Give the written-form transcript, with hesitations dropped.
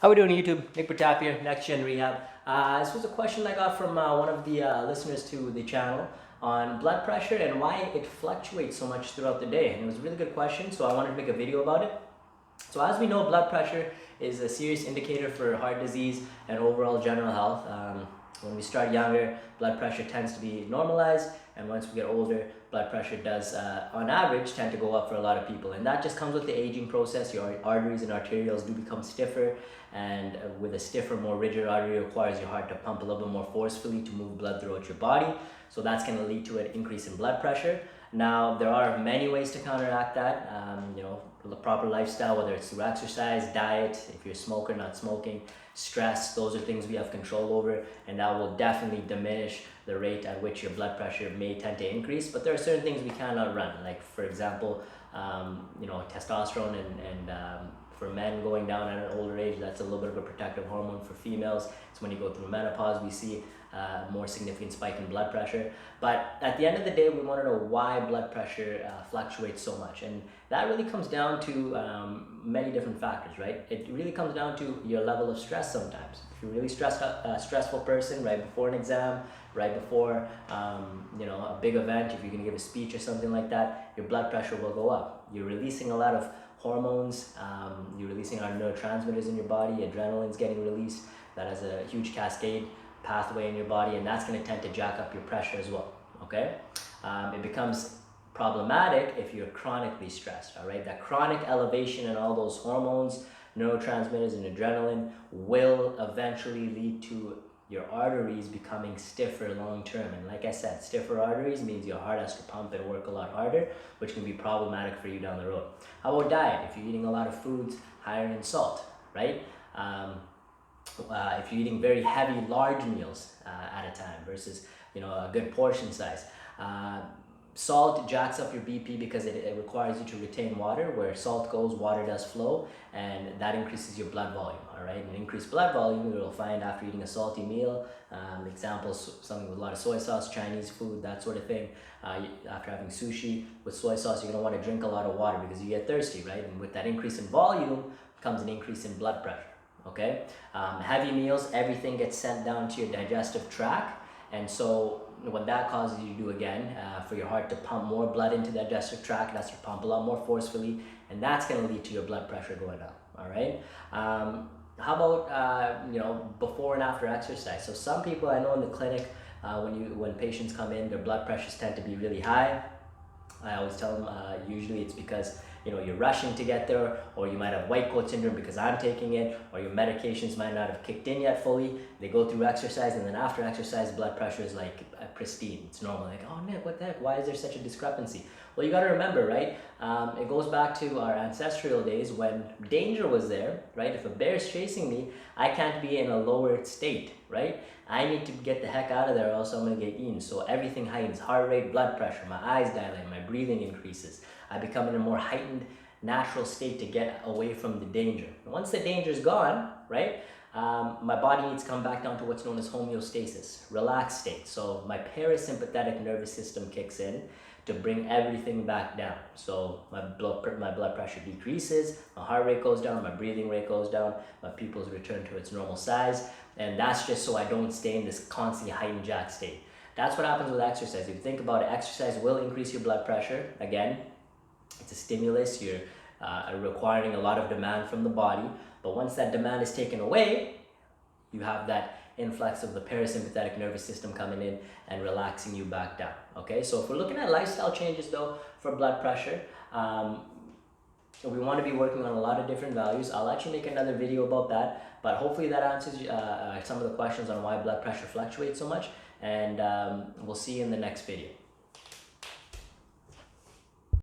How we doing, YouTube? Nick Pratap here, Next Gen Rehab. This was a question I got from one of the listeners to the channel on blood pressure and why it fluctuates so much throughout the day. And it was a really good question, so I wanted to make a video about it. So as we know, blood pressure is a serious indicator for heart disease and overall general health. When we start younger, blood pressure tends to be normalized, and once we get older, blood pressure does, on average, tend to go up for a lot of people. And that just comes with the aging process. Your arteries and arterioles do become stiffer, and with a stiffer, more rigid artery requires your heart to pump a little bit more forcefully to move blood throughout your body. So that's going to lead to an increase in blood pressure. Now, there are many ways to counteract that. The proper lifestyle, whether it's through exercise, diet, if you're a smoker, not smoking, stress, those are things we have control over, and that will definitely diminish the rate at which your blood pressure may tend to increase. But there are certain things we cannot run, like for example, testosterone and for men going down at an older age, that's a little bit of a protective hormone. For females, it's when you go through menopause, we see a more significant spike in blood pressure. But at the end of the day, we want to know why blood pressure fluctuates so much. And that really comes down to many different factors, right? It really comes down to your level of stress sometimes. If you're really stressful person right before an exam, right before a big event, if you're going to give a speech or something like that, your blood pressure will go up. You're releasing a lot of hormones, you're releasing our neurotransmitters in your body, adrenaline's getting released, that has a huge cascade pathway in your body, and that's going to tend to jack up your pressure as well, okay? It becomes problematic if you're chronically stressed, all right? That chronic elevation in all those hormones, neurotransmitters, and adrenaline will eventually lead to your arteries becoming stiffer long term. And like I said, stiffer arteries means your heart has to pump and work a lot harder, which can be problematic for you down the road. How about diet? If you're eating a lot of foods higher in salt, right? If you're eating very heavy, large meals at a time versus a good portion size. Salt jacks up your BP because it requires you to retain water. Where salt goes, water does flow, and that increases your blood volume, all right? And increased blood volume, you'll find after eating a salty meal, examples, something with a lot of soy sauce, Chinese food, that sort of thing. After having sushi with soy sauce, you're gonna wanna drink a lot of water because you get thirsty, right? And with that increase in volume comes an increase in blood pressure, okay? Heavy meals, everything gets sent down to your digestive tract, and so what that causes you to do again, for your heart to pump more blood into the digestive tract, that's to pump a lot more forcefully, and that's going to lead to your blood pressure going up, all right? How about, before and after exercise? So some people I know in the clinic, when patients come in, their blood pressures tend to be really high. I always tell them, usually it's because you're rushing to get there, or you might have white coat syndrome because I'm taking it, or your medications might not have kicked in yet fully. They go through exercise, and then after exercise, blood pressure is like pristine. It's normal. Like, oh Nick, what the heck? Why is there such a discrepancy? Well, you got to remember, right? It goes back to our ancestral days when danger was there, right? If a bear is chasing me, I can't be in a lower state, right? I need to get the heck out of there, or else I'm gonna get eaten. So everything heightens: heart rate, blood pressure, my eyes dilate, my breathing increases. I become in a more heightened natural state to get away from the danger. And once the danger is gone, right, my body needs to come back down to what's known as homeostasis, relaxed state. So my parasympathetic nervous system kicks in to bring everything back down. So my blood pressure decreases, my heart rate goes down, my breathing rate goes down, my pupils return to its normal size, and that's just so I don't stay in this constantly heightened jack state. That's what happens with exercise. If you think about it, exercise will increase your blood pressure. Again, it's a stimulus. You're requiring a lot of demand from the body, but once that demand is taken away, you have that influx of the parasympathetic nervous system coming in and relaxing you back down, okay? So if we're looking at lifestyle changes though for blood pressure, we want to be working on a lot of different values. I'll actually make another video about that, but hopefully that answers some of the questions on why blood pressure fluctuates so much, and we'll see you in the next video.